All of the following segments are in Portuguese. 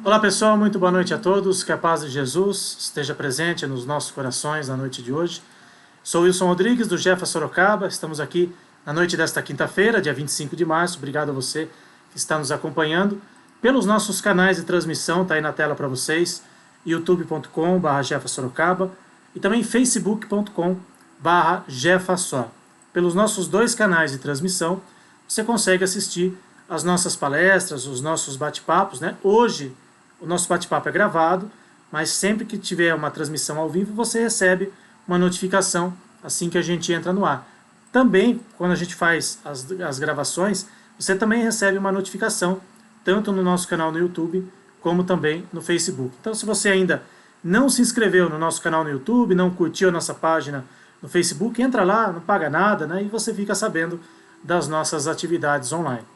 Olá pessoal, muito boa noite a todos, que a paz de Jesus esteja presente nos nossos corações na noite de hoje. Sou Wilson Rodrigues do Jefa Sorocaba, estamos aqui na noite desta quinta-feira, dia 25 de março, obrigado a você que está nos acompanhando pelos nossos canais de transmissão, está aí na tela para vocês, youtube.com/Jefa Sorocaba e também facebook.com/Jefa Sor. Pelos nossos dois canais de transmissão, você consegue assistir as nossas palestras, os nossos bate-papos, né? Hoje o nosso bate-papo é gravado, mas sempre que tiver uma transmissão ao vivo, você recebe uma notificação assim que a gente entra no ar. Também, quando a gente faz as gravações, você também recebe uma notificação, tanto no nosso canal no YouTube, como também no Facebook. Então, se você ainda não se inscreveu no nosso canal no YouTube, não curtiu a nossa página no Facebook, entra lá, não paga nada, né? E você fica sabendo das nossas atividades online.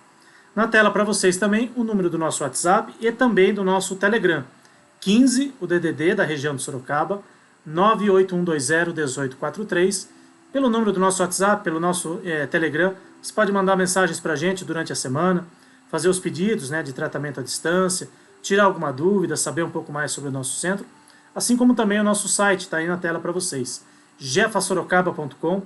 Na tela para vocês também o número do nosso WhatsApp e também do nosso Telegram. 15, o DDD da região de Sorocaba, 981201843. Pelo número do nosso WhatsApp, pelo nosso Telegram, você pode mandar mensagens para a gente durante a semana, fazer os pedidos, né, de tratamento à distância, tirar alguma dúvida, saber um pouco mais sobre o nosso centro, assim como também o nosso site, está aí na tela para vocês, jefasorocaba.com.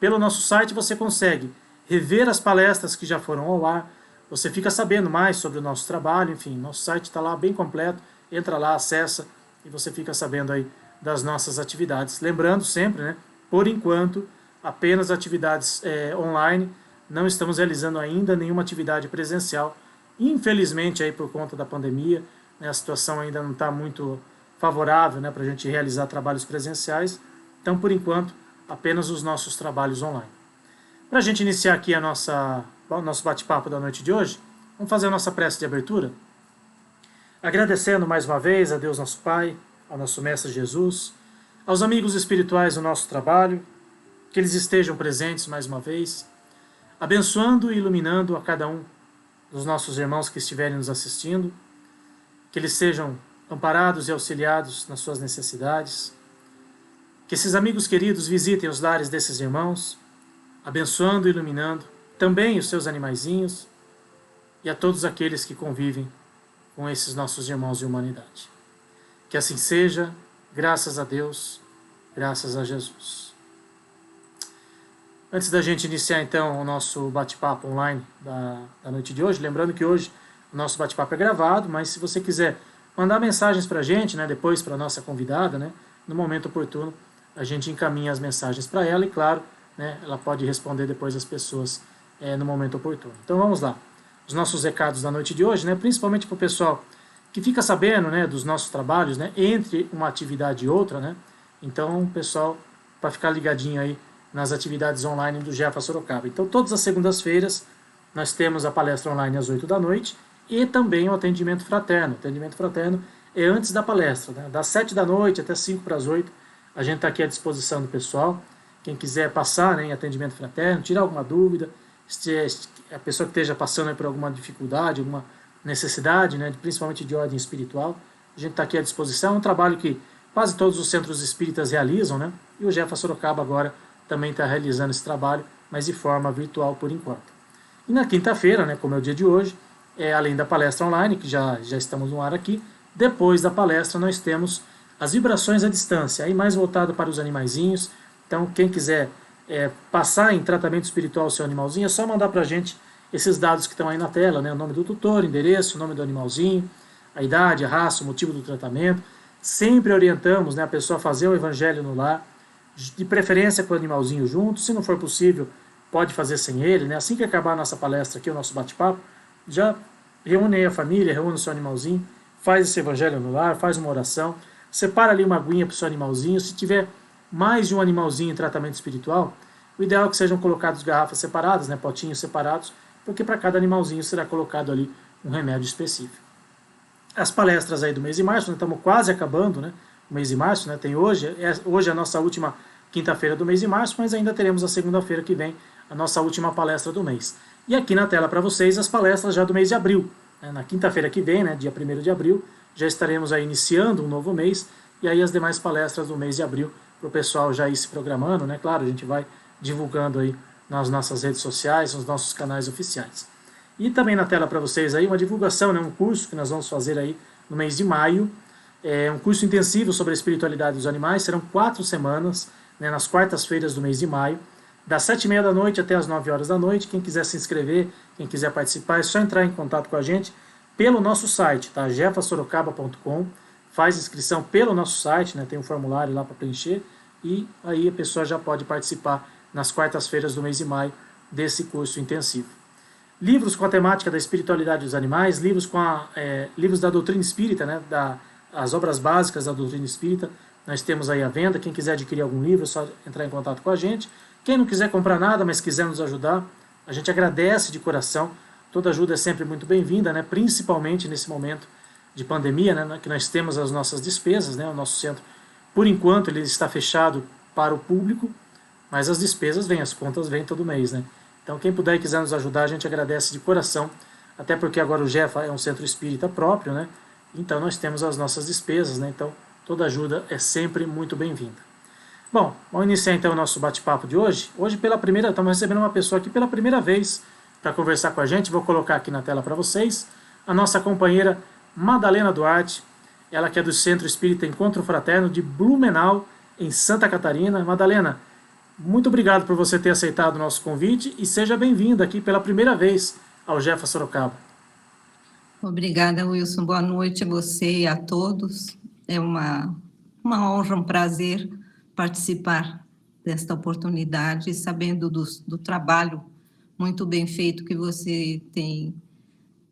Pelo nosso site você consegue rever as palestras que já foram ao ar, você fica sabendo mais sobre o nosso trabalho, enfim, nosso site está lá bem completo, entra lá, acessa e você fica sabendo aí das nossas atividades. Lembrando sempre, né, por enquanto, apenas atividades online, não estamos realizando ainda nenhuma atividade presencial, infelizmente aí por conta da pandemia, né, a situação ainda não está muito favorável, né, para a gente realizar trabalhos presenciais, então por enquanto apenas os nossos trabalhos online. Para a gente iniciar aqui o nosso bate-papo da noite de hoje, vamos fazer a nossa prece de abertura, agradecendo mais uma vez a Deus nosso Pai, ao nosso Mestre Jesus, aos amigos espirituais do nosso trabalho, que eles estejam presentes mais uma vez, abençoando e iluminando a cada um dos nossos irmãos que estiverem nos assistindo, que eles sejam amparados e auxiliados nas suas necessidades, que esses amigos queridos visitem os lares desses irmãos, abençoando e iluminando também os seus animaizinhos e a todos aqueles que convivem com esses nossos irmãos de humanidade. Que assim seja, graças a Deus, graças a Jesus. Antes da gente iniciar então o nosso bate-papo online da noite de hoje, lembrando que hoje o nosso bate-papo é gravado, mas se você quiser mandar mensagens para a gente, né, depois para a nossa convidada, né, no momento oportuno, a gente encaminha as mensagens para ela e, claro, né, ela pode responder depois às pessoas no momento oportuno. Então vamos lá. Os nossos recados da noite de hoje, né, principalmente para o pessoal que fica sabendo, né, dos nossos trabalhos, né, entre uma atividade e outra, né, então pessoal, para ficar ligadinho aí nas atividades online do Jefa Sorocaba. Então todas as segundas-feiras nós temos a palestra online às 8 da noite e também o atendimento fraterno. O atendimento fraterno é antes da palestra, né, das 7 da noite até 5 para as 8, a gente está aqui à disposição do pessoal. Quem quiser passar, né, em atendimento fraterno, tirar alguma dúvida, se a pessoa que esteja passando por alguma dificuldade, alguma necessidade, né, principalmente de ordem espiritual, a gente está aqui à disposição. É um trabalho que quase todos os centros espíritas realizam, né, e o Jefa Sorocaba agora também está realizando esse trabalho, mas de forma virtual por enquanto. E na quinta-feira, né, como é o dia de hoje, além da palestra online, que já estamos no ar aqui, depois da palestra nós temos as vibrações à distância, aí mais voltado para os animaizinhos. Então quem quiser passar em tratamento espiritual o seu animalzinho, é só mandar para a gente esses dados que estão aí na tela, né? O nome do tutor, endereço, o nome do animalzinho, a idade, a raça, o motivo do tratamento. Sempre orientamos, né, a pessoa a fazer o evangelho no lar, de preferência com o animalzinho junto. Se não for possível, pode fazer sem ele, né? Assim que acabar a nossa palestra aqui, o nosso bate-papo, já reúne aí a família, reúne o seu animalzinho, faz esse evangelho no lar, faz uma oração, separa ali uma aguinha para o seu animalzinho. Se tiver mais de um animalzinho em tratamento espiritual, o ideal é que sejam colocados garrafas separadas, né, potinhos separados, porque para cada animalzinho será colocado ali um remédio específico. As palestras aí do mês de março, nós estamos quase acabando, né, o mês de março, né, tem hoje é a nossa última quinta-feira do mês de março, mas ainda teremos a segunda-feira que vem a nossa última palestra do mês. E aqui na tela para vocês as palestras já do mês de abril. Né, na quinta-feira que vem, né, dia 1º de abril, já estaremos aí iniciando um novo mês, e aí as demais palestras do mês de abril, para o pessoal já ir se programando, né? Claro, a gente vai divulgando aí nas nossas redes sociais, nos nossos canais oficiais. E também na tela para vocês aí uma divulgação, né? Um curso que nós vamos fazer aí no mês de maio. É um curso intensivo sobre a espiritualidade dos animais, serão 4 semanas, né, nas quartas-feiras do mês de maio, das 7h30 da noite até as 9 horas da noite. Quem quiser se inscrever, quem quiser participar, é só entrar em contato com a gente pelo nosso site, tá? jefasorocaba.com, faz inscrição pelo nosso site, né? Tem um formulário lá para preencher, e aí a pessoa já pode participar nas quartas-feiras do mês de maio desse curso intensivo. Livros com a temática da espiritualidade dos animais, livros da doutrina espírita, né? As obras básicas da doutrina espírita, nós temos aí à venda. Quem quiser adquirir algum livro, é só entrar em contato com a gente. Quem não quiser comprar nada, mas quiser nos ajudar, a gente agradece de coração. Toda ajuda é sempre muito bem-vinda, né? Principalmente nesse momento de pandemia, né? Que nós temos as nossas despesas, né? O nosso centro, por enquanto, ele está fechado para o público, mas as despesas vêm, as contas vêm todo mês, né? Então, quem puder e quiser nos ajudar, a gente agradece de coração, até porque agora o Jefa é um centro espírita próprio, né? Então, nós temos as nossas despesas, né? Então, toda ajuda é sempre muito bem-vinda. Bom, vamos iniciar então o nosso bate-papo de hoje. Hoje, estamos recebendo uma pessoa aqui pela primeira vez para conversar com a gente. Vou colocar aqui na tela para vocês a nossa companheira Madalena Duarte, ela que é do Centro Espírita Encontro Fraterno de Blumenau, em Santa Catarina. Madalena, muito obrigado por você ter aceitado o nosso convite e seja bem-vinda aqui pela primeira vez ao Jefa Sorocaba. Obrigada, Wilson. Boa noite a você e a todos. É uma honra, um prazer participar desta oportunidade, sabendo do trabalho muito bem feito que você tem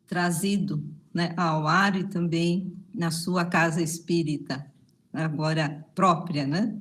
trazido, né, ao ar e também na sua casa espírita, agora própria, né?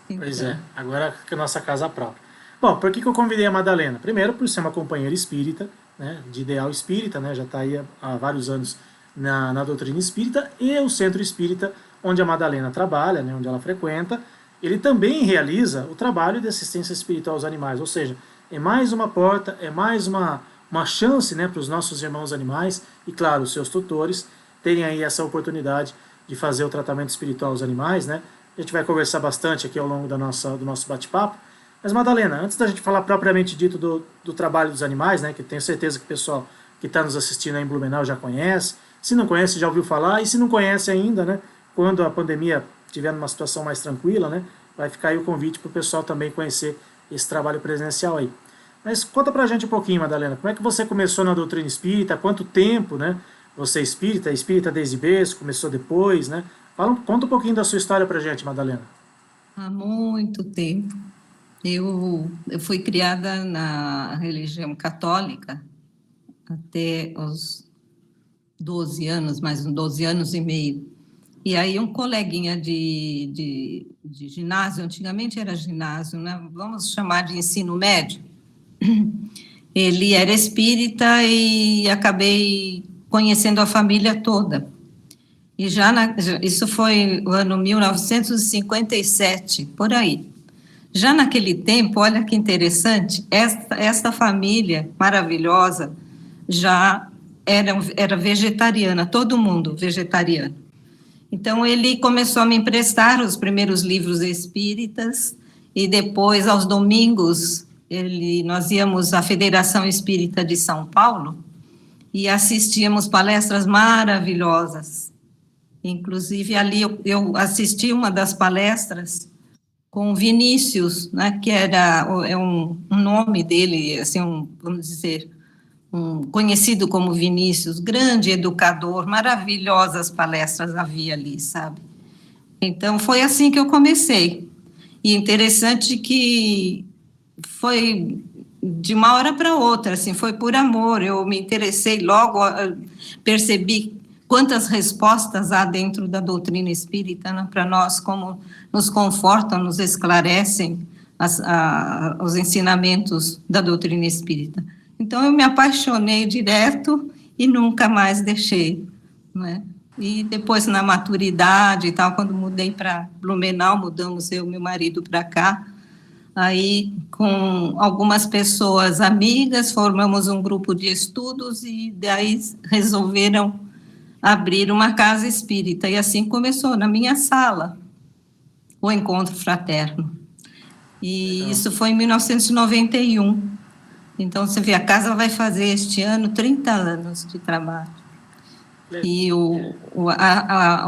Então. Pois é, agora que a nossa casa própria. Bom, por que eu convidei a Madalena? Primeiro, por ser uma companheira espírita, né, de ideal espírita, né, já está aí há vários anos na doutrina espírita, e o centro espírita onde a Madalena trabalha, né, onde ela frequenta, ele também realiza o trabalho de assistência espiritual aos animais, ou seja, é mais uma porta, é mais uma chance, né, para os nossos irmãos animais e, claro, os seus tutores terem aí essa oportunidade de fazer o tratamento espiritual aos animais, né. A gente vai conversar bastante aqui ao longo do nosso bate-papo. Mas, Madalena, antes da gente falar propriamente dito do trabalho dos animais, né, que tenho certeza que o pessoal que está nos assistindo aí em Blumenau já conhece, se não conhece já ouviu falar, e se não conhece ainda, né, quando a pandemia estiver numa situação mais tranquila, né, vai ficar aí o convite para o pessoal também conhecer esse trabalho presencial aí. Mas conta pra gente um pouquinho, Madalena, como é que você começou na doutrina espírita, há quanto tempo, né, você é espírita desde berço, começou depois, né? Conta um pouquinho da sua história pra gente, Madalena. Há muito tempo. Eu fui criada na religião católica até os 12 anos, mais uns 12 anos e meio. E aí um coleguinha de ginásio, antigamente era ginásio, né? Vamos chamar de ensino médio, ele era espírita e acabei conhecendo a família toda. E isso foi o ano 1957, por aí. Já naquele tempo, olha que interessante, esta família maravilhosa já era vegetariana, todo mundo vegetariano. Então, ele começou a me emprestar os primeiros livros espíritas, e depois, aos domingos, nós íamos à Federação Espírita de São Paulo e assistíamos palestras maravilhosas. Inclusive, ali eu assisti uma das palestras com Vinícius, né, que é um nome dele, assim, vamos dizer, conhecido como Vinícius, grande educador, maravilhosas palestras havia ali, sabe? Então, foi assim que eu comecei. E interessante que foi de uma hora para outra, assim, foi por amor, eu me interessei logo, percebi quantas respostas há dentro da doutrina espírita, né, para nós, como nos confortam, nos esclarecem os ensinamentos da doutrina espírita. Então, eu me apaixonei direto e nunca mais deixei, né? E depois, na maturidade e tal, quando mudei para Blumenau, mudamos eu e meu marido para cá, aí, com algumas pessoas amigas, formamos um grupo de estudos e daí resolveram abrir uma casa espírita. E assim começou, na minha sala, o Encontro Fraterno. E isso foi em 1991. Então, você vê, a casa vai fazer este ano 30 anos de trabalho. E o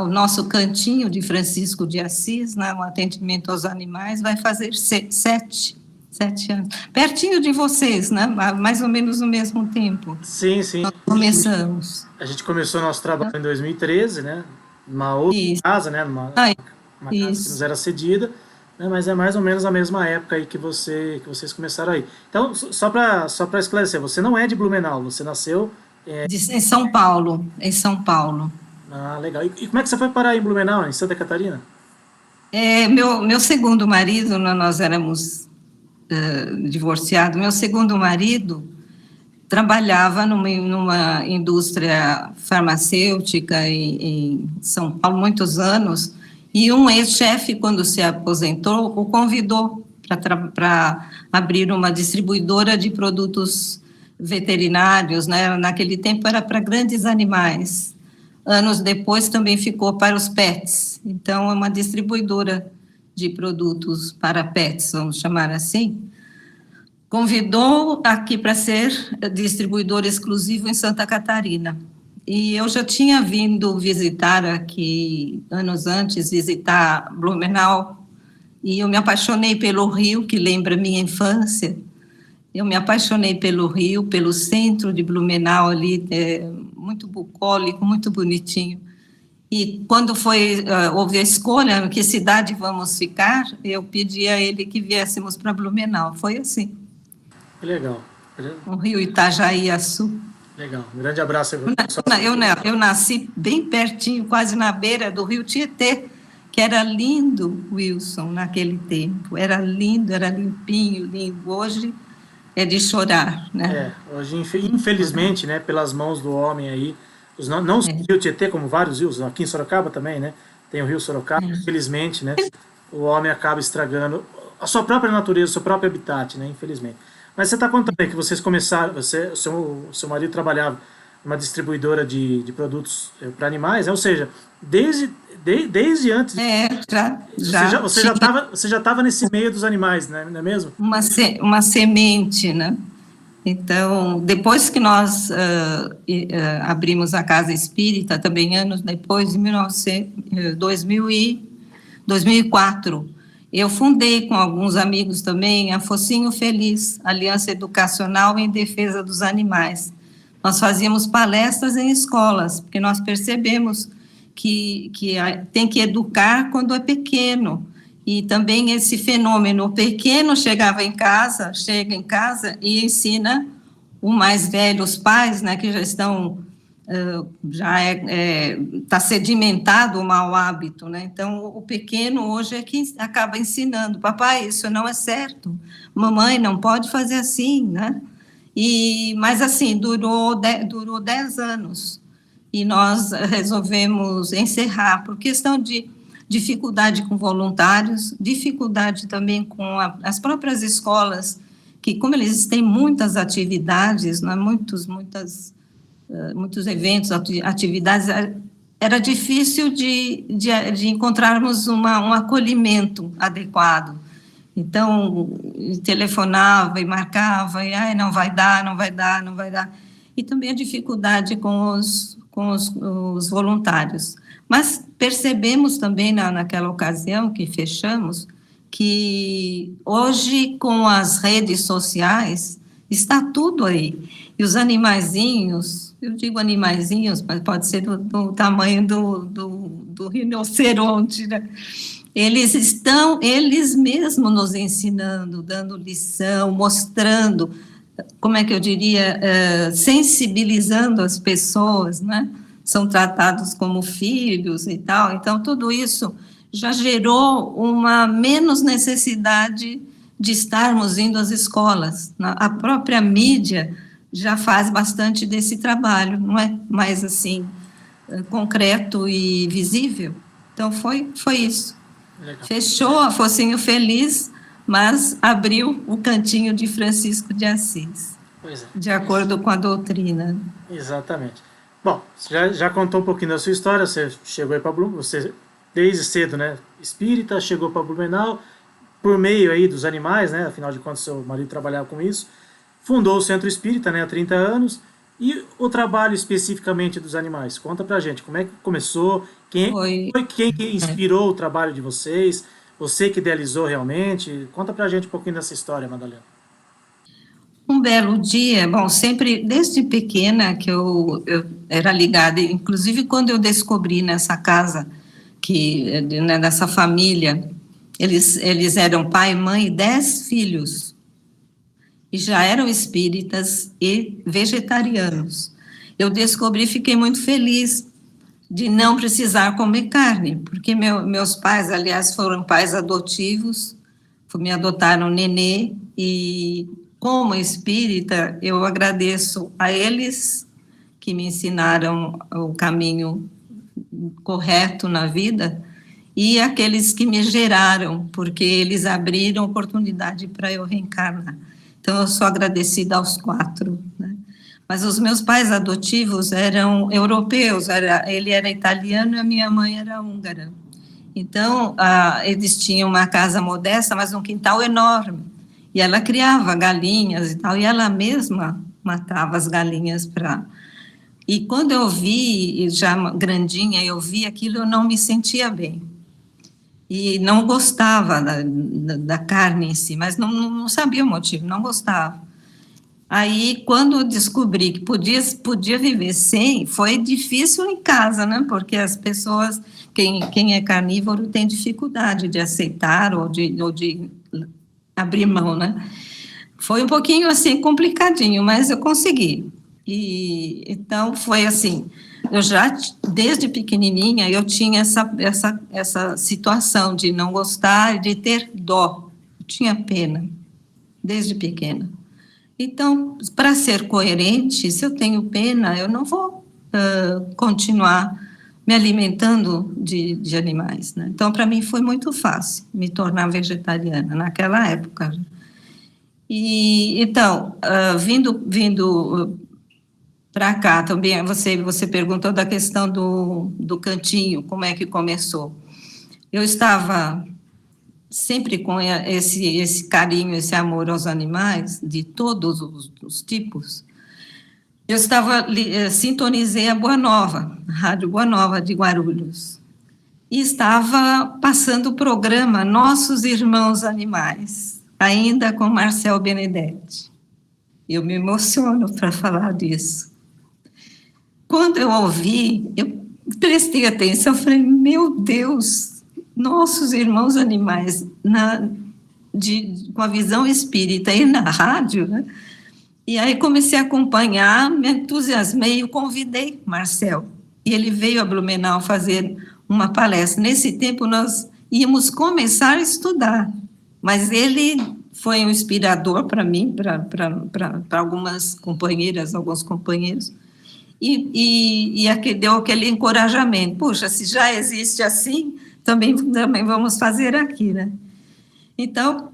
nosso cantinho de Francisco de Assis, né, o atendimento aos animais, vai fazer 7 anos. Pertinho de vocês, né? Mais ou menos no mesmo tempo. Sim, sim. Nós começamos. A gente começou nosso trabalho em 2013, né? Numa outra casa, né? Uma casa que nos era cedida, né? Mas é mais ou menos a mesma época aí que vocês começaram aí. Então, só para esclarecer, você não é de Blumenau, você nasceu... Em São Paulo, em São Paulo. Ah, legal. E como é que você foi parar em Blumenau, em Santa Catarina? Meu segundo marido, nós éramos divorciados, meu segundo marido trabalhava numa indústria farmacêutica em São Paulo muitos anos, e um ex-chefe, quando se aposentou, o convidou para abrir uma distribuidora de produtos veterinários, né? Naquele tempo era para grandes animais. Anos depois também ficou para os pets. Então, é uma distribuidora de produtos para pets, vamos chamar assim. Convidou aqui para ser distribuidor exclusivo em Santa Catarina. E eu já tinha vindo visitar aqui, anos antes, visitar Blumenau, e eu me apaixonei pelo Rio, que lembra minha infância. Eu me apaixonei pelo Rio, pelo centro de Blumenau ali, muito bucólico, muito bonitinho. E quando houve a escolha, que cidade vamos ficar, eu pedi a ele que viéssemos para Blumenau. Foi assim. Que legal. O Rio Itajaí-Açu. Legal. Um grande abraço. Eu nasci bem pertinho, quase na beira do Rio Tietê, que era lindo, Wilson, naquele tempo. Era lindo, era limpinho, limpo. Hoje é de chorar, né? Hoje, infelizmente, né, pelas mãos do homem aí, não só o Rio Tietê, como vários rios, aqui em Sorocaba também, né? Tem o Rio Sorocaba, infelizmente, né? O homem acaba estragando a sua própria natureza, o seu próprio habitat, né? Infelizmente. Mas você está contando aí que vocês começaram, seu marido trabalhava numa distribuidora de produtos para animais, ou seja, desde antes... Você já estava nesse meio dos animais, né? Não é mesmo? Uma semente, né? Então, depois que nós abrimos a Casa Espírita, também anos depois, em 2004, eu fundei com alguns amigos também a Focinho Feliz, Aliança Educacional em Defesa dos Animais. Nós fazíamos palestras em escolas, porque nós percebemos que tem que educar quando é pequeno. E também esse fenômeno, o pequeno chega em casa e ensina o mais velho, os pais, né, que já estão, está sedimentado o mau hábito, né? Então, o pequeno hoje é que acaba ensinando, papai, isso não é certo, mamãe, não pode fazer assim, né? Mas assim, durou 10 anos, e nós resolvemos encerrar, por questão de dificuldade com voluntários, dificuldade também com as próprias escolas, que como eles têm muitas atividades, né, muitos eventos, atividades, era difícil de encontrarmos um acolhimento adequado. Então, telefonava e marcava, e não vai dar. E também a dificuldade com os voluntários. Mas percebemos também, naquela ocasião que fechamos, que hoje, com as redes sociais, está tudo aí. E os animaizinhos, eu digo animaizinhos, mas pode ser do tamanho do rinoceronte, né? Eles mesmos nos ensinando, dando lição, mostrando, como é que eu diria, sensibilizando as pessoas, né? São tratados como filhos e tal. Então, tudo isso já gerou uma menos necessidade de estarmos indo às escolas. A própria mídia já faz bastante desse trabalho, não é mais assim, concreto e visível. Então, foi isso. Legal. Fechou a Focinho Feliz, mas abriu o cantinho de Francisco de Assis, de acordo com a doutrina. Exatamente. Bom, você já contou um pouquinho da sua história, você chegou aí para Blumenau, você desde cedo, né, espírita, chegou para Blumenau, por meio aí dos animais, né, afinal de contas seu marido trabalhava com isso, fundou o Centro Espírita, né, há 30 anos, E o trabalho especificamente dos animais? Conta pra gente, como é que começou? Foi, Foi quem que inspirou o trabalho de vocês? Você que idealizou realmente? Conta pra gente um pouquinho dessa história, Madalena. um belo dia, bom, sempre, desde pequena que eu era ligada, inclusive quando eu descobri nessa casa, né, nessa família, eles eram pai, mãe e 10 filhos, e já eram espíritas e vegetarianos. Eu descobri, fiquei muito feliz de não precisar comer carne, porque meus pais, aliás, foram pais adotivos, me adotaram nenê, e como espírita, eu agradeço a eles que me ensinaram o caminho correto na vida, e aqueles que me geraram, porque eles abriram oportunidade para eu reencarnar. Então, eu sou agradecida aos 4, né? Mas os meus pais adotivos eram europeus, ele era italiano e a minha mãe era húngara. Então, eles tinham uma casa modesta, mas um quintal enorme. E ela criava galinhas e tal, e ela mesma matava as galinhas para... E quando eu vi, já grandinha, eu vi aquilo, eu não me sentia bem. E não gostava da carne em si, mas não sabia o motivo, não gostava. Aí, quando eu descobri que podia viver sem, foi difícil em casa, né? Porque as pessoas, quem é carnívoro tem dificuldade de aceitar ou de abrir mão, né? Foi um pouquinho assim complicadinho, mas eu consegui. E então foi assim, eu já desde pequenininha eu tinha essa situação de não gostar e de ter dó, eu tinha pena desde pequena. Então, para ser coerente, se eu tenho pena, eu não vou continuar me alimentando de animais, né? Então, para mim foi muito fácil me tornar vegetariana naquela época. E então, vindo para cá também, você perguntou da questão do cantinho, como é que começou? Eu estava sempre com esse carinho, esse amor aos animais, de todos os tipos. Eu sintonizei a Boa Nova, a Rádio Boa Nova de Guarulhos, e estava passando o programa Nossos Irmãos Animais, ainda com Marcel Benedetti. Eu me emociono para falar disso. Quando eu ouvi, eu prestei atenção, eu falei, meu Deus, nossos irmãos animais, com a visão espírita e na rádio, né? E aí comecei a acompanhar, me entusiasmei e convidei Marcel. E ele veio a Blumenau fazer uma palestra. Nesse tempo, nós íamos começar a estudar, mas ele foi um inspirador para mim, para algumas companheiras, alguns companheiros, e deu aquele encorajamento. Puxa, se já existe assim, também vamos fazer aqui, né? Então,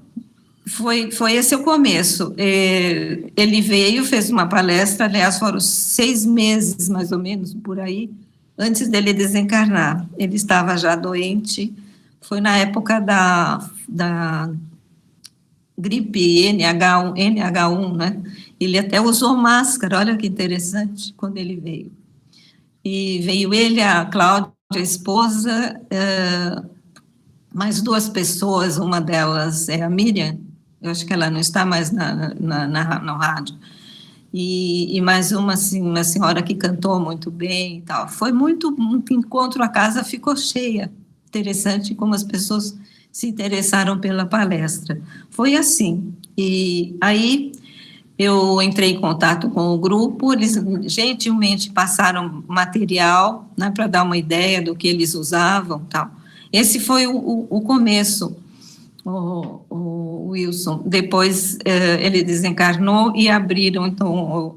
foi esse o começo. Ele veio, fez uma palestra, aliás, foram 6 meses, mais ou menos, por aí, antes dele desencarnar. Ele estava já doente, foi na época da gripe NH1, né? Ele até usou máscara, olha que interessante, quando ele veio. E veio ele, a Cláudia, a esposa, mais 2 pessoas, uma delas é a Miriam, eu acho que ela não está mais no rádio, e mais uma senhora que cantou muito bem e tal. Foi muito encontro, a casa ficou cheia. Interessante como as pessoas se interessaram pela palestra. Foi assim. E aí eu entrei em contato com o grupo, eles gentilmente passaram material, né, para dar uma ideia do que eles usavam, tal. Esse foi o começo, o Wilson. Depois ele desencarnou e abriram, então,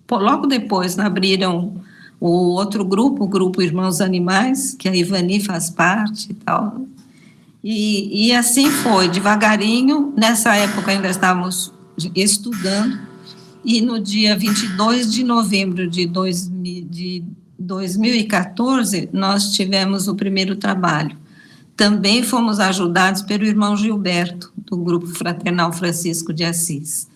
logo depois, abriram o outro grupo, o Grupo Irmãos Animais, que a Ivani faz parte e tal. E assim foi, devagarinho. Nessa época ainda estávamos estudando, e no dia 22 de novembro de 2014, nós tivemos o primeiro trabalho. Também fomos ajudados pelo irmão Gilberto, do Grupo Fraternal Francisco de Assis.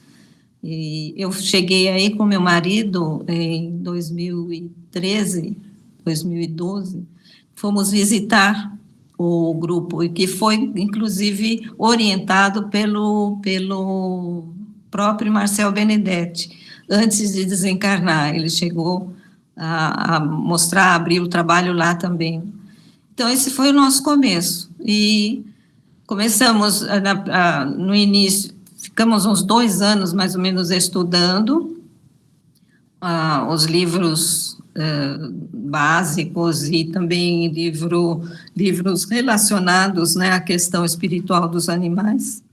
E eu cheguei aí com meu marido em 2013, 2012, fomos visitar o grupo, e que foi, inclusive, orientado pelo próprio Marcel Benedetti, antes de desencarnar. Ele chegou a mostrar, a abrir o trabalho lá também. Então, esse foi o nosso começo. E começamos no início, ficamos uns 2 anos, mais ou menos, estudando os livros básicos e também livros relacionados, né, à questão espiritual dos animais.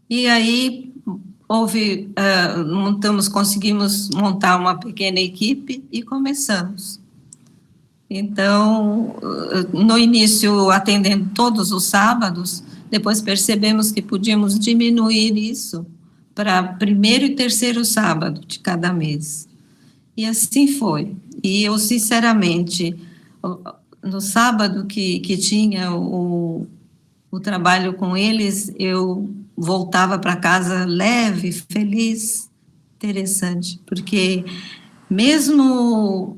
E aí conseguimos montar uma pequena equipe e começamos. Então, no início, atendendo todos os sábados, depois percebemos que podíamos diminuir isso para primeiro e terceiro sábado de cada mês. E assim foi. E eu, sinceramente, no sábado que tinha o trabalho com eles, eu voltava para casa leve, feliz, interessante, porque mesmo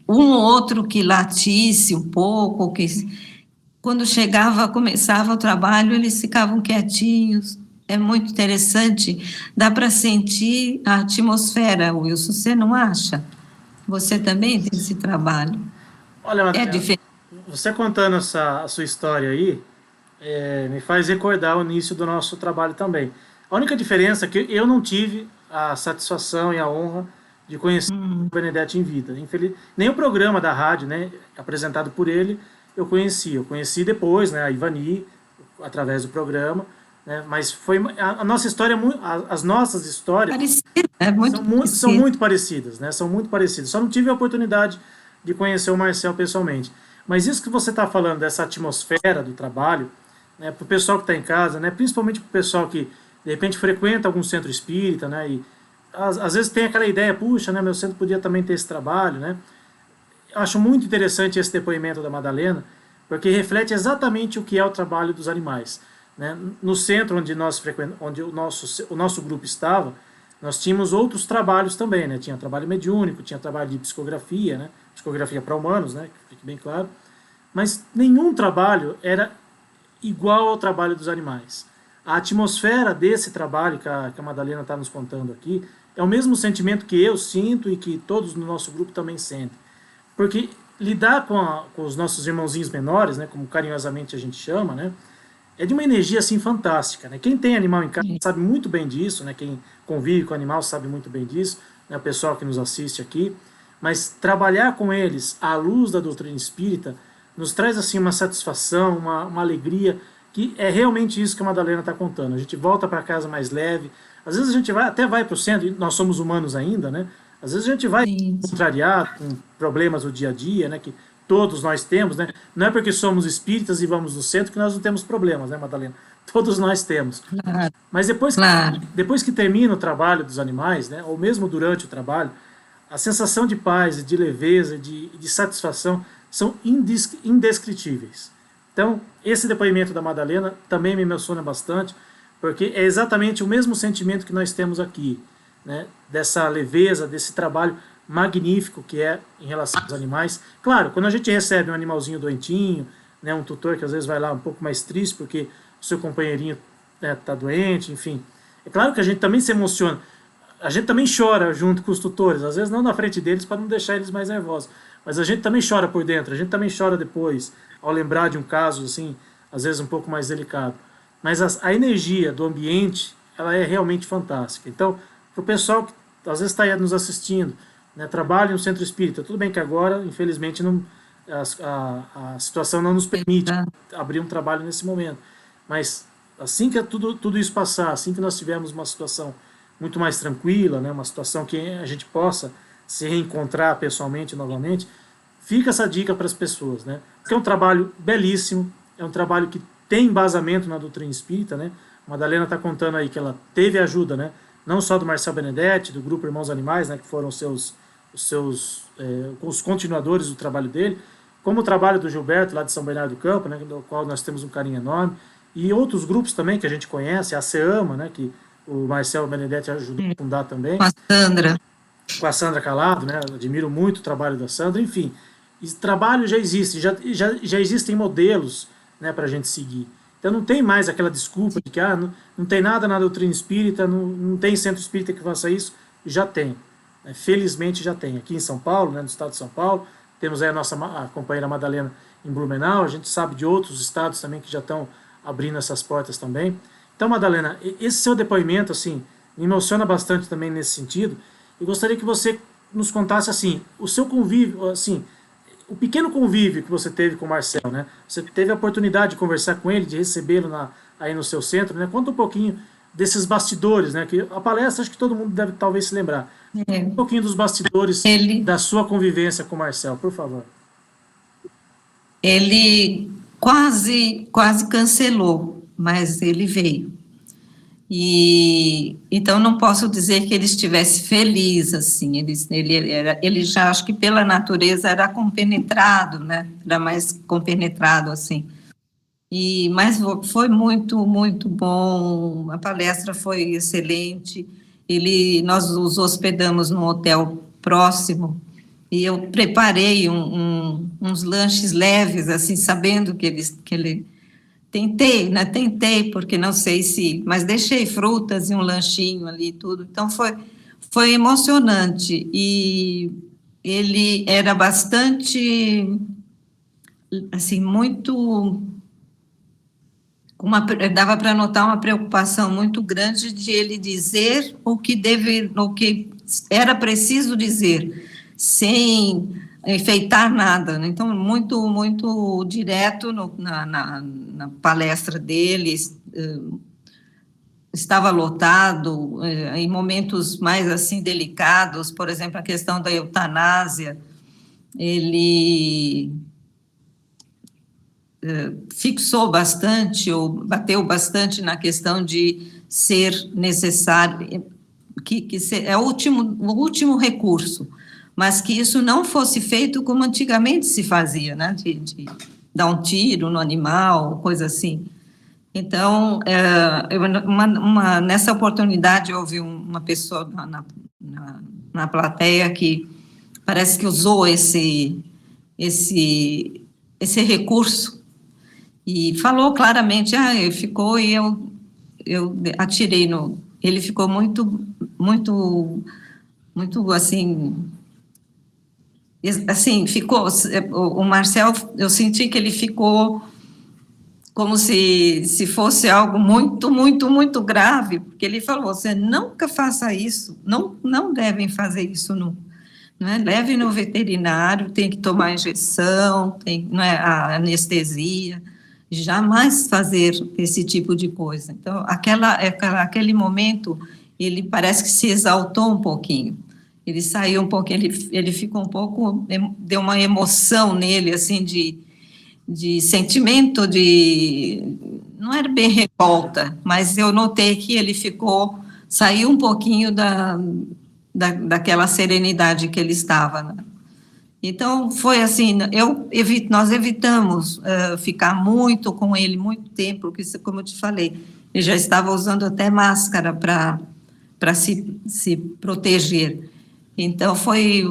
um ou outro que latisse um pouco, quando começava o trabalho, eles ficavam quietinhos. É muito interessante, dá para sentir a atmosfera, Wilson, você não acha? Você também tem esse trabalho? Olha, É Madalena, diferente. você contando a sua história aí, me faz recordar o início do nosso trabalho também. A única diferença é que eu não tive a satisfação e a honra de conhecer o Benedetti em vida. Nem o programa da rádio, né, apresentado por ele, eu conheci. Eu conheci depois, né, a Ivani, através do programa, né, mas foi a nossa história, as nossas histórias são muito parecidas, né, são muito parecidas. Só não tive a oportunidade de conhecer o Marcel pessoalmente. Mas isso que você está falando, dessa atmosfera do trabalho, né, para o pessoal que está em casa, né, principalmente para o pessoal que, de repente, frequenta algum centro espírita, né, e às vezes tem aquela ideia, puxa, né, meu centro podia também ter esse trabalho, né? Acho muito interessante esse depoimento da Madalena, porque reflete exatamente o que é o trabalho dos animais, né? No centro onde o nosso grupo estava, nós tínhamos outros trabalhos também, né? Tinha trabalho mediúnico, tinha trabalho de psicografia, né? Psicografia para humanos, né? Que fique bem claro. Mas nenhum trabalho era igual ao trabalho dos animais. A atmosfera desse trabalho que a Madalena está nos contando aqui é o mesmo sentimento que eu sinto e que todos no nosso grupo também sentem. Porque lidar com os nossos irmãozinhos menores, né, como carinhosamente a gente chama, né, é de uma energia assim fantástica. Né? Quem tem animal em casa sabe muito bem disso, né? Quem convive com animal sabe muito bem disso, né? O pessoal que nos assiste aqui. Mas trabalhar com eles à luz da doutrina espírita nos traz assim uma satisfação, uma alegria, que é realmente isso que a Madalena está contando. A gente volta para casa mais leve. Às vezes a gente até vai para o centro, e nós somos humanos ainda, né? Às vezes a gente vai contrariar com problemas do dia a dia, né? Que todos nós temos, né? Não é porque somos espíritas e vamos no centro que nós não temos problemas, né, Madalena? Todos nós temos. Claro. Mas depois que termina o trabalho dos animais, né? Ou mesmo durante o trabalho, a sensação de paz, de leveza, de satisfação são indescritíveis. Então, esse depoimento da Madalena também me emociona bastante, porque é exatamente o mesmo sentimento que nós temos aqui, né? Dessa leveza, desse trabalho magnífico que é em relação aos animais. Claro, quando a gente recebe um animalzinho doentinho, né, um tutor que às vezes vai lá um pouco mais triste porque o seu companheirinho está doente, enfim. É claro que a gente também se emociona, a gente também chora junto com os tutores, às vezes não na frente deles para não deixar eles mais nervosos, mas a gente também chora por dentro, a gente também chora depois, ao lembrar de um caso assim, às vezes um pouco mais delicado. Mas a energia do ambiente, ela é realmente fantástica. Então, para o pessoal que às vezes está aí nos assistindo, né, trabalha no centro espírita, tudo bem que agora, infelizmente, a situação não nos permite abrir um trabalho nesse momento. Mas assim que tudo isso passar, assim que nós tivermos uma situação muito mais tranquila, né, uma situação que a gente possa se reencontrar pessoalmente novamente, fica essa dica para as pessoas, né? Porque é um trabalho belíssimo, é um trabalho que tem embasamento na doutrina espírita, né? A Madalena está contando aí que ela teve ajuda, né? Não só do Marcel Benedetti, do grupo Irmãos Animais, né? Que foram os continuadores do trabalho dele, como o trabalho do Gilberto, lá de São Bernardo do Campo, né? Do qual nós temos um carinho enorme, e outros grupos também que a gente conhece, a SEAMA, né? Que o Marcel Benedetti ajudou a fundar também. Com a Sandra. Com a Sandra Calado, né? Admiro muito o trabalho da Sandra, enfim. Trabalho já existe, já existem modelos, né, para a gente seguir. Então não tem mais aquela desculpa de que não tem nada na doutrina espírita, não tem centro espírita que faça isso. Já tem. Né? Felizmente já tem. Aqui em São Paulo, né, no estado de São Paulo, temos aí a companheira Madalena em Blumenau, a gente sabe de outros estados também que já estão abrindo essas portas também. Então, Madalena, esse seu depoimento, assim, me emociona bastante também nesse sentido. Eu gostaria que você nos contasse, assim, o seu convívio, assim, o pequeno convívio que você teve com o Marcel, né? Você teve a oportunidade de conversar com ele, de recebê-lo aí no seu centro, né? Conta um pouquinho desses bastidores, né? Que a palestra, acho que todo mundo deve talvez se lembrar. Um pouquinho dos bastidores da sua convivência com o Marcel, por favor. Ele quase Cancelou, mas ele veio. E então não posso dizer que ele estivesse feliz, assim, ele já, acho que pela natureza era compenetrado, né, era mais compenetrado, assim, mas foi muito, muito bom, a palestra foi excelente, nós os hospedamos num hotel próximo, e eu preparei uns lanches leves, assim, sabendo que ele Tentei, né? Tentei, porque não sei mas deixei frutas e um lanchinho ali e tudo. Então, foi emocionante. E ele era bastante, assim, muito... dava para notar uma preocupação muito grande de ele dizer o que era preciso dizer, sem enfeitar nada, né? Então, muito, muito direto na palestra deles, estava lotado, em momentos mais, assim, delicados, por exemplo, a questão da eutanásia, ele fixou bastante, ou bateu bastante na questão de ser necessário, que é o último recurso, mas que isso não fosse feito como antigamente se fazia, né, de dar um tiro no animal, coisa assim. Então, nessa oportunidade, houve uma pessoa na plateia que parece que usou esse recurso e falou claramente, ele ficou, e eu atirei ele ficou muito, muito, muito, assim, ficou, o Marcel, eu senti que ele ficou como se fosse algo muito, muito, muito grave, porque ele falou, você nunca faça isso, não devem fazer isso nunca, né? Leve no veterinário, tem que tomar injeção, a anestesia, jamais fazer esse tipo de coisa. Então, aquele momento, ele parece que se exaltou um pouquinho, ele saiu um pouco, ele ficou um pouco, deu uma emoção nele, assim, de sentimento não era bem revolta, mas eu notei que ele saiu um pouquinho daquela serenidade que ele estava, né? Então, foi assim, nós evitamos ficar muito com ele, muito tempo, porque, como eu te falei, ele já estava usando até máscara para se proteger. Então, foi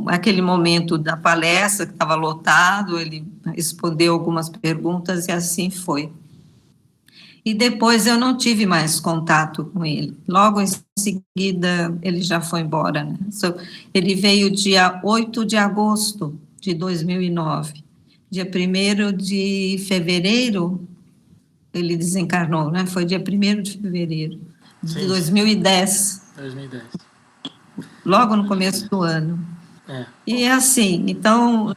aquele momento da palestra, que estava lotado, ele respondeu algumas perguntas e assim foi. E depois eu não tive mais contato com ele. Logo em seguida, ele já foi embora, né? Ele veio dia 8 de agosto de 2009. Dia 1º de fevereiro, ele desencarnou, né? Foi dia 1º de fevereiro de 2010. 2010. Logo no começo do ano. E assim, então,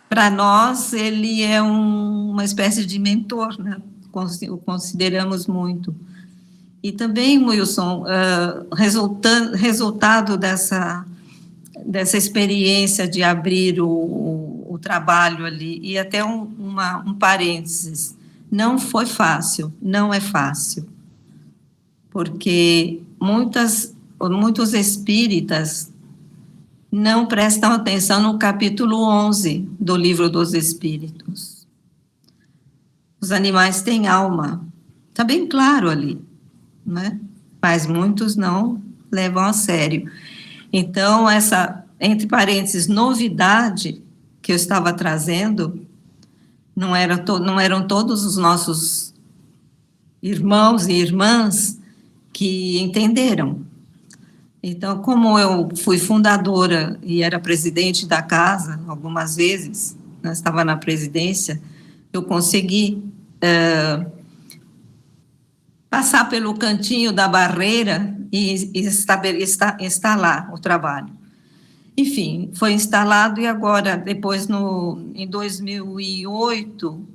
para nós, ele é uma espécie de mentor, né? O consideramos muito. E também, Wilson, resultado dessa experiência de abrir o trabalho ali, e até um parênteses, não foi fácil, não é fácil, porque muitos espíritas não prestam atenção no capítulo 11 do Livro dos Espíritos. Os animais têm alma, está bem claro ali, né? mas muitos não levam a sério. Então, essa, entre parênteses, novidade que eu estava trazendo, não eram todos os nossos irmãos e irmãs que entenderam. Então, como eu fui fundadora e era presidente da casa algumas vezes, né, estava na presidência, eu consegui passar pelo cantinho da barreira e instalar o trabalho. Enfim, foi instalado e agora, depois, em 2008,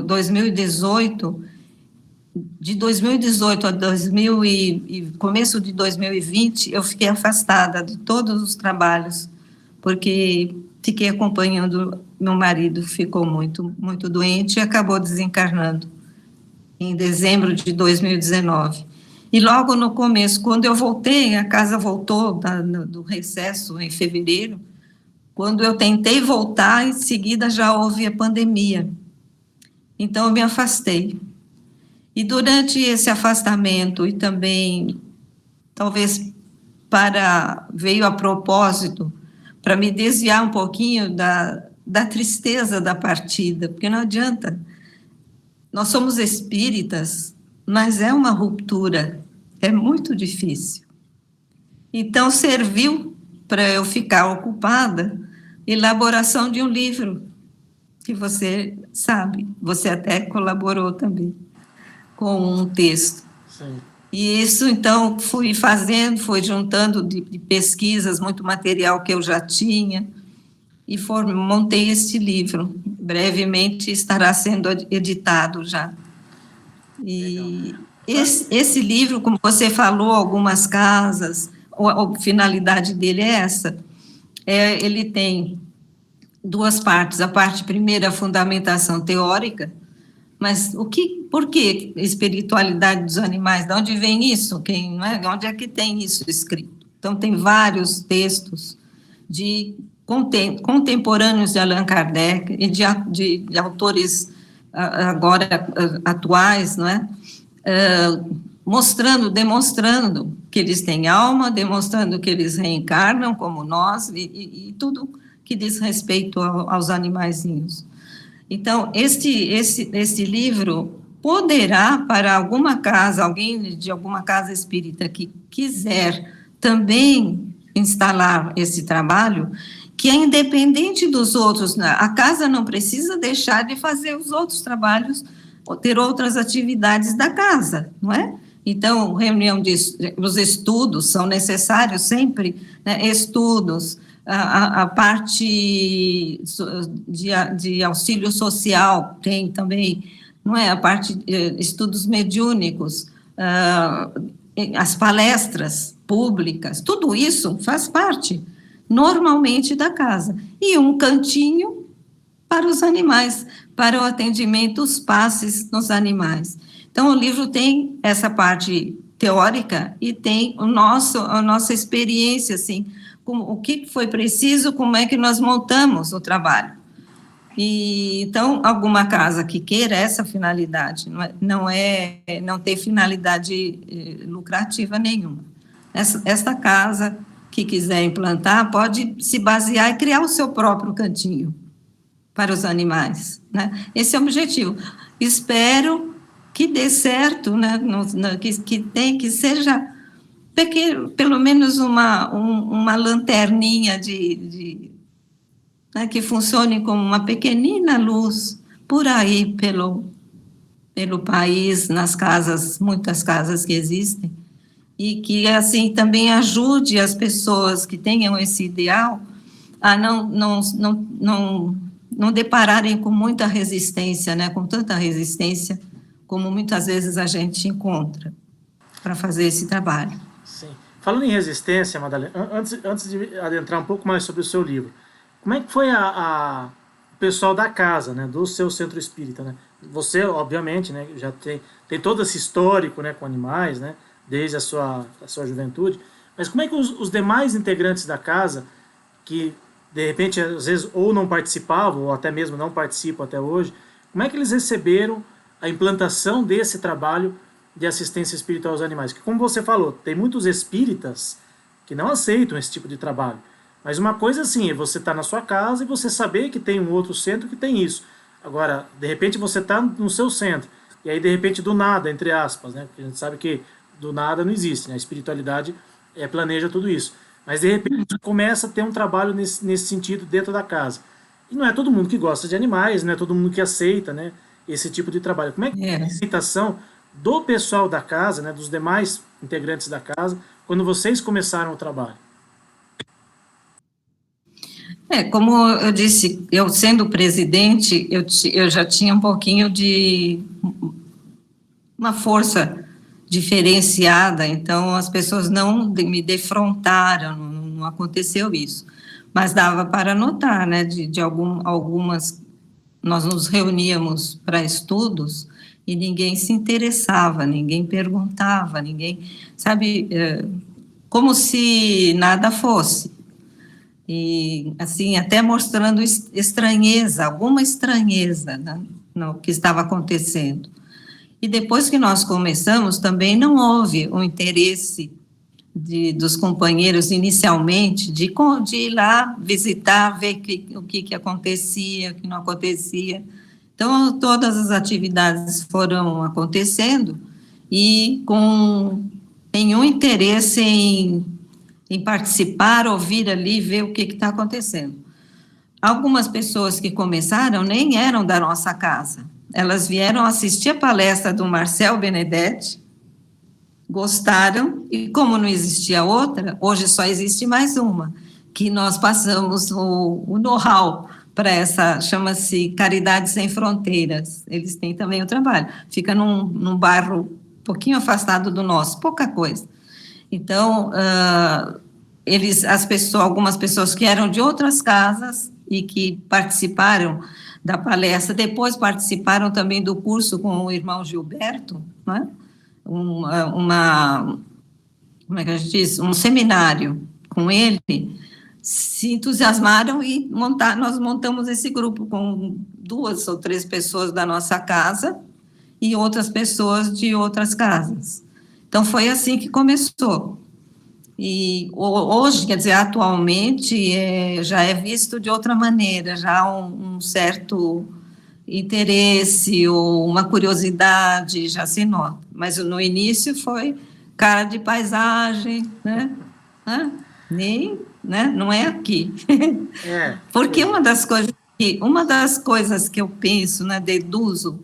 2018, de 2018 a começo de 2020, eu fiquei afastada de todos os trabalhos, porque fiquei acompanhando, meu marido ficou muito, muito doente e acabou desencarnando em dezembro de 2019. E logo no começo, quando eu voltei, a casa voltou do recesso em fevereiro, quando eu tentei voltar, em seguida já houve a pandemia. Então, eu me afastei. E durante esse afastamento, e também, talvez, veio a propósito, para me desviar um pouquinho da tristeza da partida, porque não adianta. Nós somos espíritas, mas é uma ruptura, é muito difícil. Então, serviu para eu ficar ocupada elaboração de um livro, que você sabe, você até colaborou também com um texto. Sim. E isso, então, fui fazendo, fui juntando de pesquisas, muito material que eu já tinha, e montei este livro. Brevemente estará sendo editado já. E esse livro, como você falou, algumas casas, a finalidade dele é essa. Ele tem duas partes. A parte primeira, a fundamentação teórica, mas por que espiritualidade dos animais? De onde vem isso? Onde é que tem isso escrito? Então, tem vários textos contemporâneos de Allan Kardec e de autores agora atuais, não é? Demonstrando que eles têm alma, demonstrando que eles reencarnam como nós e tudo que diz respeito aos animaizinhos. Então, este livro poderá, para alguma casa, alguém de alguma casa espírita que quiser também instalar esse trabalho, que é independente dos outros, a casa não precisa deixar de fazer os outros trabalhos, ou ter outras atividades da casa, não é? Então, os estudos são necessários sempre, né? Estudos, a parte de auxílio social tem também, não é? A parte de estudos mediúnicos, as palestras públicas, tudo isso faz parte normalmente da casa. E um cantinho para os animais, para o atendimento, os passes nos animais. Então, o livro tem essa parte teórica e tem a nossa experiência, assim, o que foi preciso, como é que nós montamos o trabalho. E, então, alguma casa que queira essa finalidade, não tem finalidade lucrativa nenhuma. Esta casa que quiser implantar pode se basear e criar o seu próprio cantinho para os animais, né? Esse é o objetivo. Espero que dê certo, né? Que seja pelo menos uma lanterninha né? Que funcione como uma pequenina luz por aí pelo país, nas casas, muitas casas que existem, e que assim também ajude as pessoas que tenham esse ideal a não depararem com muita resistência, né, com tanta resistência como muitas vezes a gente encontra para fazer esse trabalho. Sim. Falando em resistência, Madalena, antes de adentrar um pouco mais sobre o seu livro, como é que foi o pessoal da casa, né, do seu centro espírita, né? Você, obviamente, né, já tem todo esse histórico, né, com animais, né, desde a sua juventude, mas como é que os demais integrantes da casa, que de repente, às vezes, ou não participavam, ou até mesmo não participam até hoje, como é que eles receberam a implantação desse trabalho de assistência espiritual aos animais. Porque, como você falou, tem muitos espíritas que não aceitam esse tipo de trabalho. Mas uma coisa assim, é você estar na sua casa e você saber que tem um outro centro que tem isso. Agora, de repente você está no seu centro, e aí de repente do nada, entre aspas, né? Porque a gente sabe que do nada não existe, né? A espiritualidade planeja tudo isso. Mas de repente começa a ter um trabalho nesse sentido dentro da casa. E não é todo mundo que gosta de animais, não é todo mundo que aceita, né, esse tipo de trabalho. Como é que é a É. aceitação do pessoal da casa, né, dos demais integrantes da casa, quando vocês começaram o trabalho? Como eu disse, eu sendo presidente, eu já tinha um pouquinho de uma força diferenciada, então as pessoas não me defrontaram, não aconteceu isso. Mas dava para notar, né, algumas, nós nos reuníamos para estudos e ninguém se interessava, ninguém perguntava, ninguém, sabe, como se nada fosse. E, assim, até mostrando estranheza, alguma estranheza, né, no que estava acontecendo. E depois que nós começamos, também não houve um interesse dos companheiros inicialmente de ir lá visitar, ver o que acontecia, o que não acontecia. Então, todas as atividades foram acontecendo e com nenhum interesse em participar, ouvir ali, ver o que está acontecendo. Algumas pessoas que começaram nem eram da nossa casa. Elas vieram assistir a palestra do Marcel Benedetti, gostaram, e como não existia outra, hoje só existe mais uma, que nós passamos o know-how para essa, chama-se Caridade Sem Fronteiras. Eles têm também o trabalho. Fica num bairro um pouquinho afastado do nosso, pouca coisa. Então, algumas pessoas que eram de outras casas e que participaram da palestra, depois participaram também do curso com o irmão Gilberto, né? Como é que a gente diz? Um seminário com ele, se entusiasmaram e nós montamos esse grupo com 2 ou 3 pessoas da nossa casa e outras pessoas de outras casas. Então, foi assim que começou. E hoje, quer dizer, atualmente, já é visto de outra maneira, já há um certo interesse ou uma curiosidade, já se nota. Mas no início foi cara de paisagem, né? Nem, né? Não é aqui. Porque uma das coisas que eu penso, né, deduzo,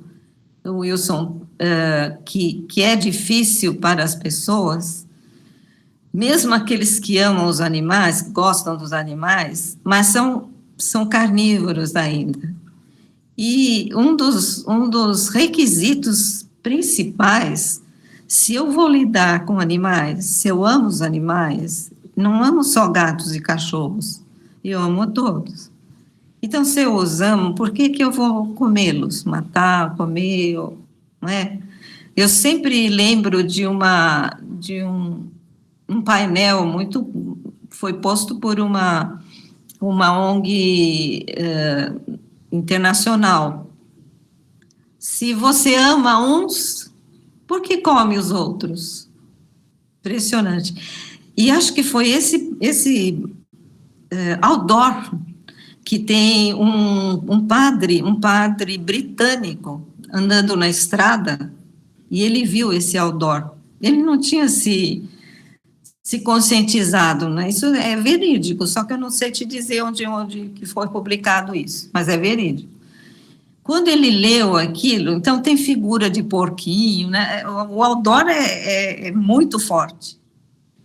Wilson, que é difícil para as pessoas, mesmo aqueles que amam os animais, gostam dos animais, mas são carnívoros ainda. E um dos requisitos principais, se eu vou lidar com animais, se eu amo os animais, não amo só gatos e cachorros, eu amo a todos. Então, se eu os amo, por que eu vou comê-los? Matar, comer, não é? Eu sempre lembro de um painel foi posto por uma ONG internacional. Se você ama uns, por que come os outros? Impressionante. E acho que foi esse outdoor que tem um padre britânico andando na estrada e ele viu esse outdoor. Ele não tinha se conscientizado, né? Isso é verídico, só que eu não sei te dizer onde que foi publicado isso, mas é verídico. Quando ele leu aquilo, então tem figura de porquinho, né? O outdoor é muito forte.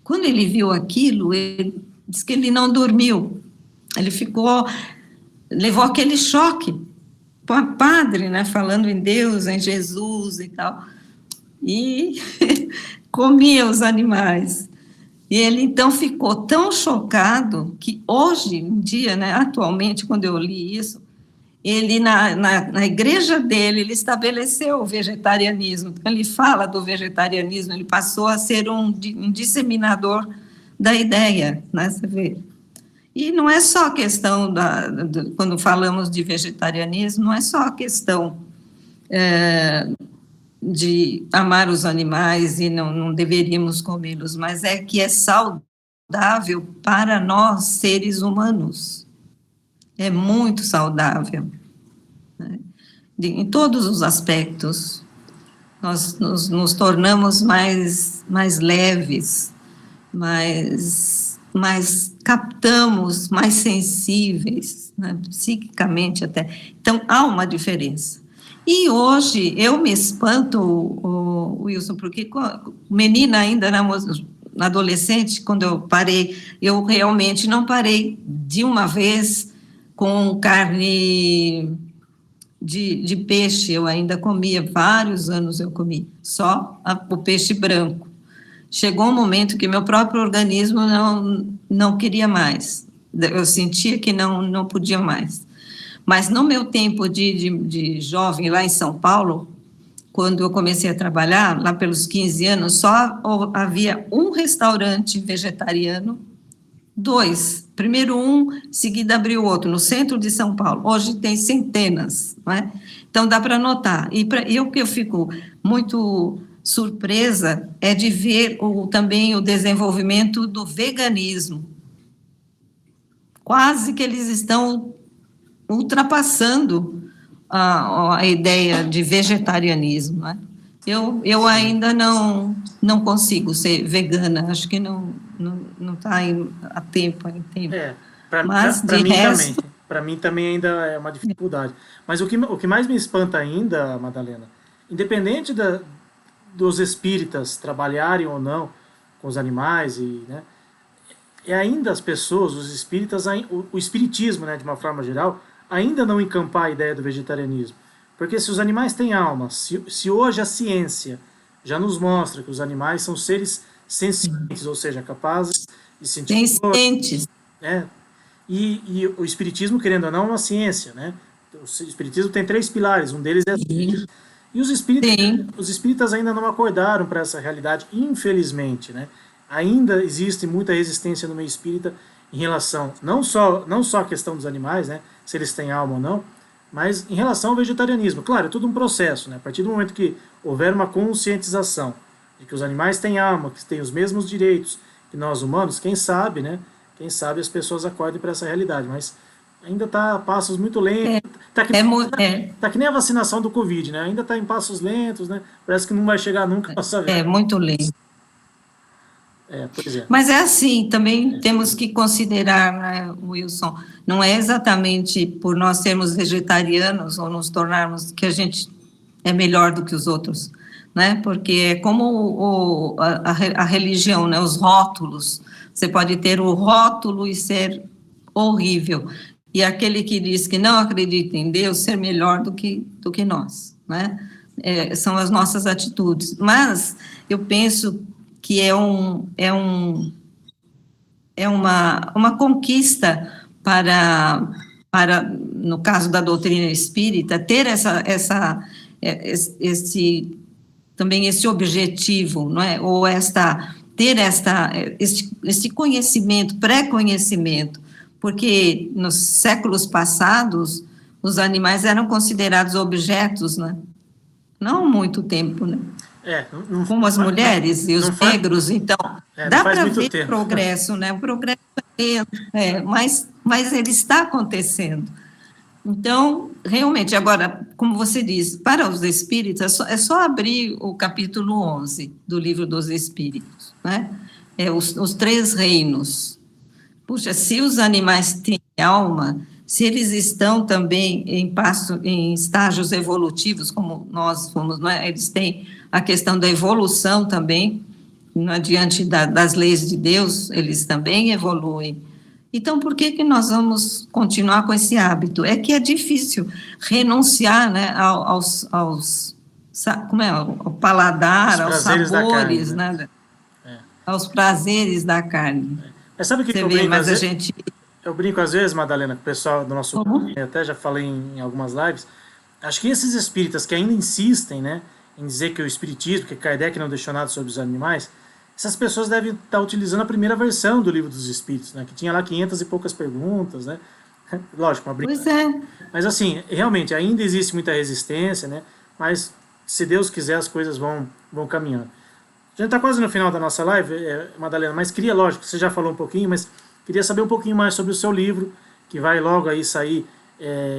Quando ele viu aquilo, ele disse que ele não dormiu. Ele levou aquele choque. Padre, né? Falando em Deus, em Jesus e tal. E comia os animais. E ele, então, ficou tão chocado que hoje em dia, né, atualmente, quando eu li isso, ele, na igreja dele, ele estabeleceu o vegetarianismo. Ele fala do vegetarianismo, ele passou a ser um disseminador da ideia, né, você vê. E não é só a questão, quando falamos de vegetarianismo, não é só a questão de amar os animais e não deveríamos comê-los, mas é que é saudável para nós, seres humanos. É muito saudável, né? Em todos os aspectos. Nós nos tornamos mais leves, mais captamos, mais sensíveis, né, psiquicamente até. Então, há uma diferença. E hoje, eu me espanto, Wilson, porque menina ainda, na adolescente, quando eu parei, eu realmente não parei de uma vez com carne de peixe. Eu ainda comia, vários anos eu comi, só o peixe branco. Chegou um momento que meu próprio organismo não queria mais, eu sentia que não podia mais. Mas no meu tempo de jovem, lá em São Paulo, quando eu comecei a trabalhar, lá pelos 15 anos, só havia um restaurante vegetariano, dois. Primeiro um, seguida abriu outro, no centro de São Paulo. Hoje tem centenas, não é? Então dá para notar. E o que eu fico muito surpresa é de ver também o desenvolvimento do veganismo. Quase que eles estão ultrapassando a ideia de vegetarianismo, né? Eu ainda não consigo ser vegana, acho que não está a tempo. Mas para mim resto... também. Para mim também ainda é uma dificuldade. Mas o que mais me espanta ainda, Madalena, independente dos espíritas trabalharem ou não com os animais, né, é ainda as pessoas, os espíritas, o espiritismo, né, de uma forma geral, ainda não encampar a ideia do vegetarianismo. Porque se os animais têm alma, se hoje a ciência já nos mostra que os animais são seres sencientes, ou seja, capazes de sentir sencientes, né? E o espiritismo, querendo ou não, é uma ciência, né? O espiritismo tem 3 pilares, um deles é a ciência. E os espíritas ainda não acordaram para essa realidade, infelizmente, né? Ainda existe muita resistência no meio espírita em relação, não só à questão dos animais, né? Se eles têm alma ou não, mas em relação ao vegetarianismo. Claro, é tudo um processo, né? A partir do momento que houver uma conscientização de que os animais têm alma, que têm os mesmos direitos que nós humanos, quem sabe, né? Quem sabe as pessoas acordem para essa realidade, mas ainda está a passos muito lentos. Está que nem a vacinação do Covid, né? Ainda está em passos lentos, né? Parece que não vai chegar nunca a nossa vida. É muito lento. Pois é. Mas é assim, também temos que considerar, né, Wilson, não é exatamente por nós sermos vegetarianos ou nos tornarmos que a gente é melhor do que os outros, né? Porque é como a religião, né? Os rótulos. Você pode ter o rótulo e ser horrível, e aquele que diz que não acredita em Deus ser melhor do que nós, né? São as nossas atitudes. Mas eu penso que é uma conquista para, no caso da doutrina espírita, ter também esse objetivo, não é? Ou ter este conhecimento, pré-conhecimento, porque nos séculos passados os animais eram considerados objetos, né? Não há muito tempo, né? Como as mulheres e os negros, então dá para ver o progresso, né? O progresso é lento, mas ele está acontecendo. Então, realmente, agora, como você diz, para os espíritas, é só abrir o capítulo 11 do Livro dos Espíritos, né? Os 3 reinos. Puxa, se os animais têm alma, se eles estão também em estágios evolutivos, como nós fomos, não é? Eles têm a questão da evolução também, diante das leis de Deus, eles também evoluem. Então, por que nós vamos continuar com esse hábito? É que é difícil renunciar, né, ao paladar, aos sabores, né? Aos prazeres da carne. Mas sabe o que eu brinco? Eu brinco às vezes, Madalena, com o pessoal do nosso grupo, até já falei em algumas lives, acho que esses espíritas que ainda insistem, né, em dizer que o espiritismo, que Kardec não deixou nada sobre os animais, essas pessoas devem estar utilizando a primeira versão do Livro dos Espíritos, né, que tinha lá 500 e poucas perguntas, né? Lógico, uma brincadeira. Pois é. Mas assim, realmente, ainda existe muita resistência, né? Mas se Deus quiser, as coisas vão caminhando. A gente está quase no final da nossa live, Madalena, mas queria, lógico, você já falou um pouquinho, mas queria saber um pouquinho mais sobre o seu livro, que vai logo aí sair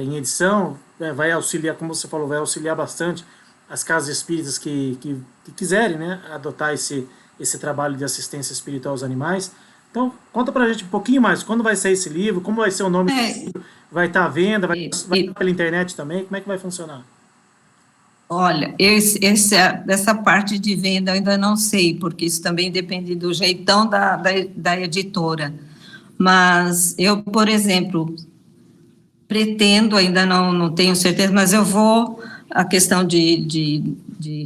em edição, vai auxiliar, como você falou, vai auxiliar bastante as casas espíritas que quiserem, né, adotar esse trabalho de assistência espiritual aos animais. Então, conta pra gente um pouquinho mais, quando vai sair esse livro, como vai ser o nome desse livro, vai estar à venda, vai estar pela internet também, como é que vai funcionar? Olha, dessa parte de venda eu ainda não sei, porque isso também depende do jeitão da editora. Mas eu, por exemplo, pretendo, ainda não tenho certeza, mas eu vou, a questão de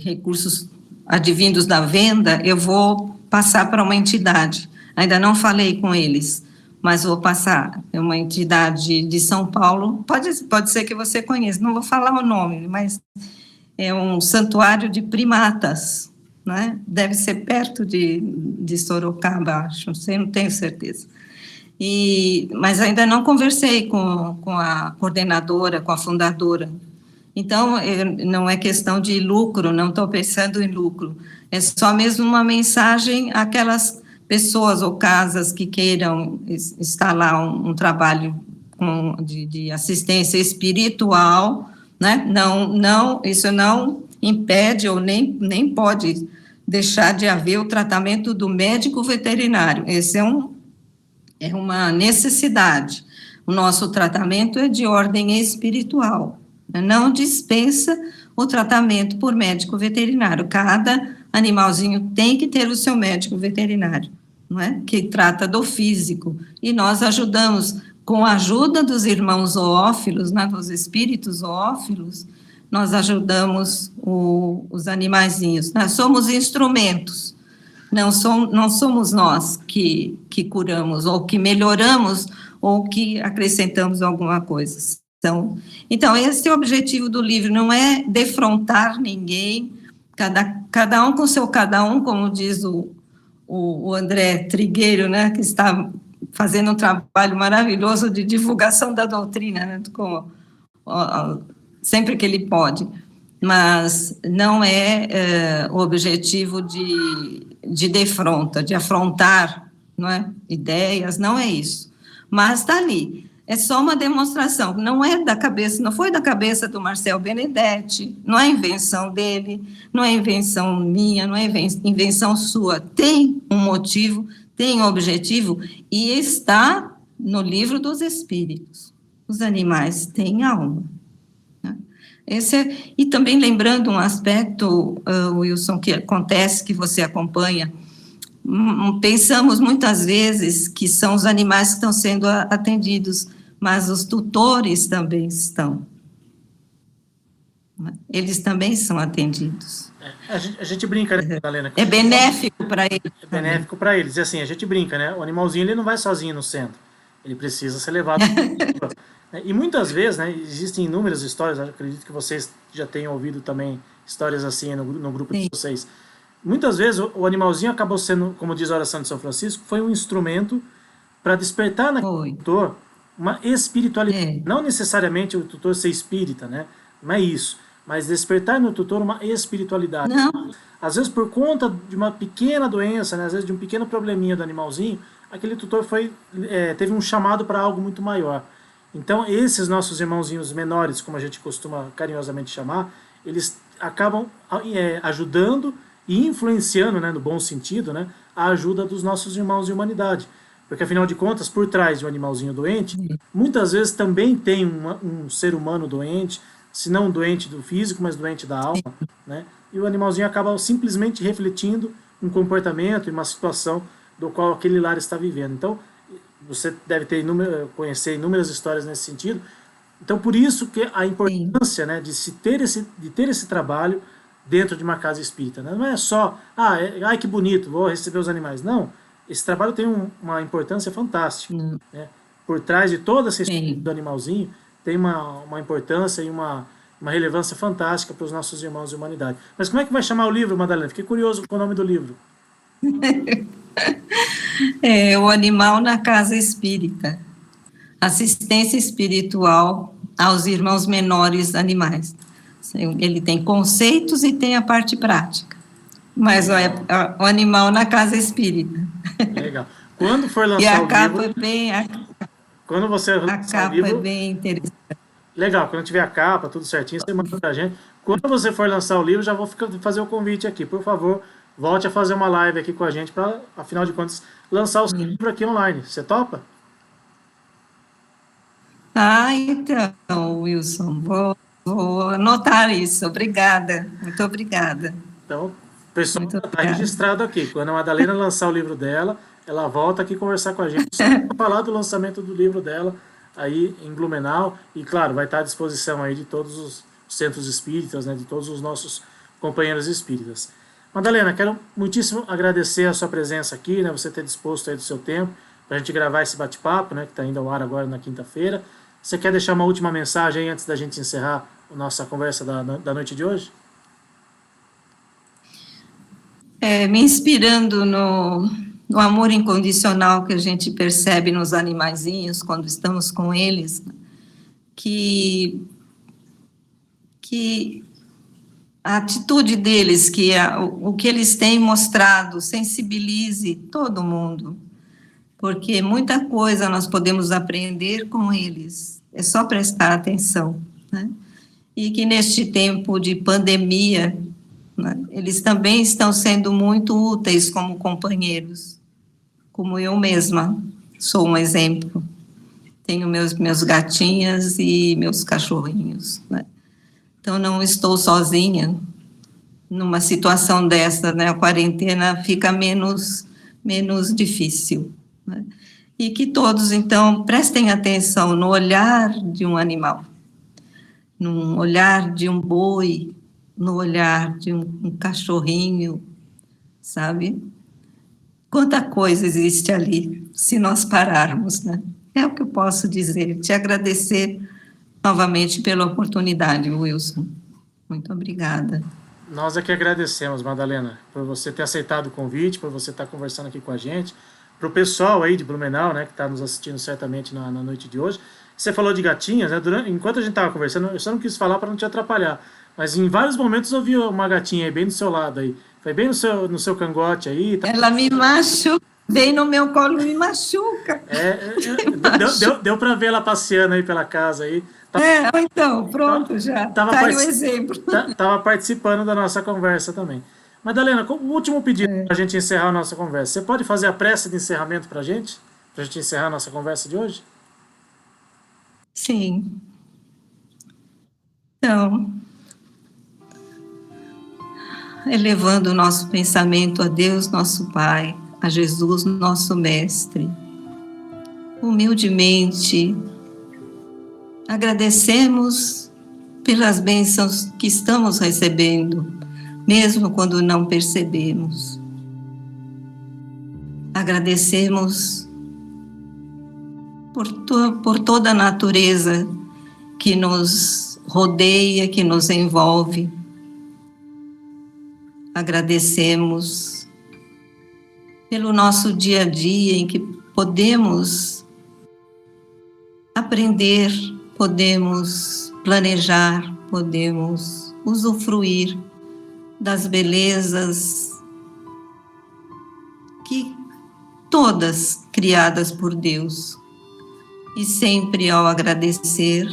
recursos advindos da venda, eu vou passar para uma entidade. Ainda não falei com eles, mas vou passar. É uma entidade de São Paulo, pode ser que você conheça, não vou falar o nome, mas é um santuário de primatas, né? Deve ser perto de Sorocaba, acho, não tenho certeza. Mas ainda não conversei com a coordenadora, com a fundadora. Então, não é questão de lucro, não estou pensando em lucro. É só mesmo uma mensagem àquelas pessoas ou casas que queiram instalar um trabalho de assistência espiritual, né? Isso não impede ou nem pode deixar de haver o tratamento do médico veterinário. Esse é uma necessidade. O nosso tratamento é de ordem espiritual. Não dispensa o tratamento por médico veterinário. Cada animalzinho tem que ter o seu médico veterinário, não é? Que trata do físico. E nós ajudamos, com a ajuda dos irmãos zoófilos, né, dos espíritos zoófilos, nós ajudamos os animaizinhos. Nós somos instrumentos. Não somos nós que curamos, ou que melhoramos, ou que acrescentamos alguma coisa. Então, esse é o objetivo do livro, não é defrontar ninguém, cada um com seu cada um, como diz o André Trigueiro, né, que está fazendo um trabalho maravilhoso de divulgação da doutrina, né, sempre que ele pode. Mas não é o objetivo de defronta, de afrontar, não é? Ideias, não é isso. Mas está ali. É só uma demonstração, não foi da cabeça do Marcel Benedetti, não é invenção dele, não é invenção minha, não é invenção sua. Tem um motivo, tem um objetivo e está no livro dos espíritos. Os animais têm alma. E também lembrando um aspecto, Wilson, que acontece, que você acompanha, pensamos muitas vezes que são os animais que estão sendo atendidos, mas os tutores também estão. Eles também são atendidos. A gente brinca, né, Madalena? É benéfico para eles. É benéfico para eles. E assim, a gente brinca, né? O animalzinho ele não vai sozinho no centro. Ele precisa ser levado. E muitas vezes, né, existem inúmeras histórias, acredito que vocês já tenham ouvido também histórias assim no grupo de vocês. Muitas vezes o animalzinho acabou sendo, como diz a oração de São Francisco, foi um instrumento para despertar naquele tutor uma espiritualidade. Não necessariamente o tutor ser espírita, né? Não é isso. Mas despertar no tutor uma espiritualidade. Não. Às vezes por conta de uma pequena doença, né, às vezes de um pequeno probleminha do animalzinho, aquele tutor teve um chamado para algo muito maior. Então, esses nossos irmãozinhos menores, como a gente costuma carinhosamente chamar, eles acabam ajudando e influenciando, né, no bom sentido, né, a ajuda dos nossos irmãos de humanidade. Porque, afinal de contas, por trás de um animalzinho doente, muitas vezes também tem um ser humano doente, se não doente do físico, mas doente da alma, né? E o animalzinho acaba simplesmente refletindo um comportamento e uma situação do qual aquele lar está vivendo. Então, você deve conhecer inúmeras histórias nesse sentido. Então, por isso que a importância, né, de ter esse trabalho dentro de uma casa espírita. Né? Não é só, ai que bonito, vou receber os animais. Não, esse trabalho tem uma importância fantástica. Né? Por trás de toda essa história do animalzinho, tem uma importância e uma relevância fantástica para os nossos irmãos de humanidade. Mas como é que vai chamar o livro, Madalena? Fiquei curioso com o nome do livro. O Animal na Casa Espírita. Assistência espiritual aos irmãos menores animais. Ele tem conceitos e tem a parte prática. Mas o animal na casa espírita. Legal. Quando for E lançar a o capa livro... é bem... Quando você A lançar o capa é livro... bem interessante. Legal, quando tiver a capa, tudo certinho, você manda pra gente. Quando você for lançar o livro, já vou fazer o convite aqui. Por favor, volte a fazer uma live aqui com a gente para, afinal de contas, lançar o seu livro aqui online. Você topa? Então, Wilson, vou anotar isso. Obrigada, muito obrigada. Então, o pessoal Muito está obrigada. registrado aqui. Quando a Madalena lançar o livro dela, ela volta aqui conversar com a gente só para falar do lançamento do livro dela aí em Blumenau. E, claro, vai estar à disposição aí de todos os centros espíritas, né, de todos os nossos companheiros espíritas. Madalena, quero muitíssimo agradecer a sua presença aqui, né, você ter disposto aí do seu tempo para a gente gravar esse bate-papo, né, que está indo ao ar agora na quinta-feira. Você quer deixar uma última mensagem aí antes da gente encerrar a nossa conversa da noite de hoje? Me inspirando no amor incondicional que a gente percebe nos animaizinhos quando estamos com eles, que a atitude deles, o que eles têm mostrado, sensibilize todo mundo, porque muita coisa nós podemos aprender com eles, é só prestar atenção, né? E que neste tempo de pandemia, né, eles também estão sendo muito úteis como companheiros, como eu mesma sou um exemplo. Tenho meus gatinhas e meus cachorrinhos, né? Então não estou sozinha numa situação dessa, né? A quarentena fica menos difícil, né? E que todos, então, prestem atenção no olhar de um animal, no olhar de um boi, no olhar de um cachorrinho, sabe? Quanta coisa existe ali, se nós pararmos, né? É o que eu posso dizer. Te agradecer novamente pela oportunidade, Wilson. Muito obrigada. Nós é que agradecemos, Madalena, por você ter aceitado o convite, por você estar conversando aqui com a gente, para o pessoal aí de Blumenau, né, que está nos assistindo certamente na noite de hoje. Você falou de gatinhas, né? Enquanto a gente estava conversando, eu só não quis falar para não te atrapalhar, mas em vários momentos eu vi uma gatinha aí bem do seu lado aí, foi bem no seu cangote aí. Tá... Ela me machuca, vem no meu colo e me machuca. Deu para ver ela passeando aí pela casa aí. Então, pronto, já. Tá aí o exemplo. Estava participando da nossa conversa também. Madalena, o último pedido para a gente encerrar a nossa conversa. Você pode fazer a prece de encerramento para a gente encerrar a nossa conversa de hoje? Sim. Então, elevando o nosso pensamento a Deus, nosso Pai, a Jesus, nosso Mestre, humildemente, agradecemos pelas bênçãos que estamos recebendo, mesmo quando não percebemos. Agradecemos por toda a natureza que nos rodeia, que nos envolve. Agradecemos pelo nosso dia a dia em que podemos aprender, podemos planejar, podemos usufruir das belezas que todas criadas por Deus. E sempre ao agradecer,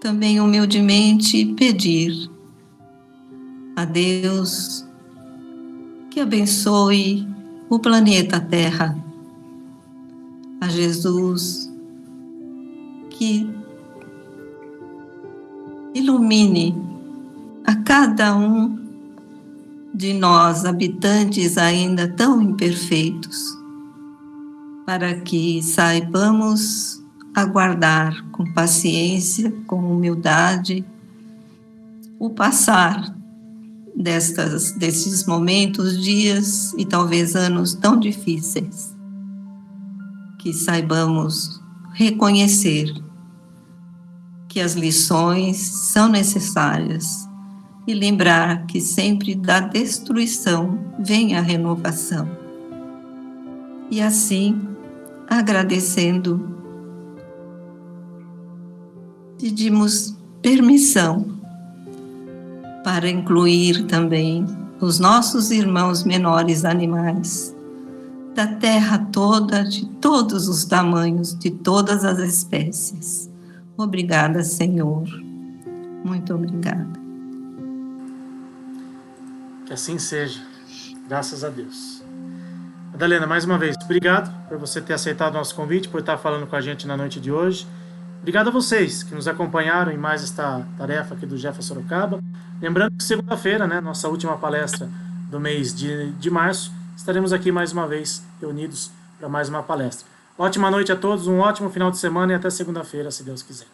também humildemente pedir a Deus que abençoe o planeta Terra, a Jesus que ilumine a cada um de nós, habitantes ainda tão imperfeitos, para que saibamos aguardar com paciência, com humildade, o passar desses momentos, dias e talvez anos tão difíceis, que saibamos reconhecer que as lições são necessárias e lembrar que sempre da destruição vem a renovação. E assim, agradecendo, pedimos permissão para incluir também os nossos irmãos menores animais, da terra toda, de todos os tamanhos, de todas as espécies. Obrigada, Senhor. Muito obrigada. Que assim seja. Graças a Deus. Madalena, mais uma vez, obrigado por você ter aceitado o nosso convite, por estar falando com a gente na noite de hoje. Obrigado a vocês que nos acompanharam em mais esta tarefa aqui do Jefa Sorocaba. Lembrando que segunda-feira, né, nossa última palestra do mês de março, estaremos aqui mais uma vez reunidos para mais uma palestra. Ótima noite a todos, um ótimo final de semana e até segunda-feira, se Deus quiser.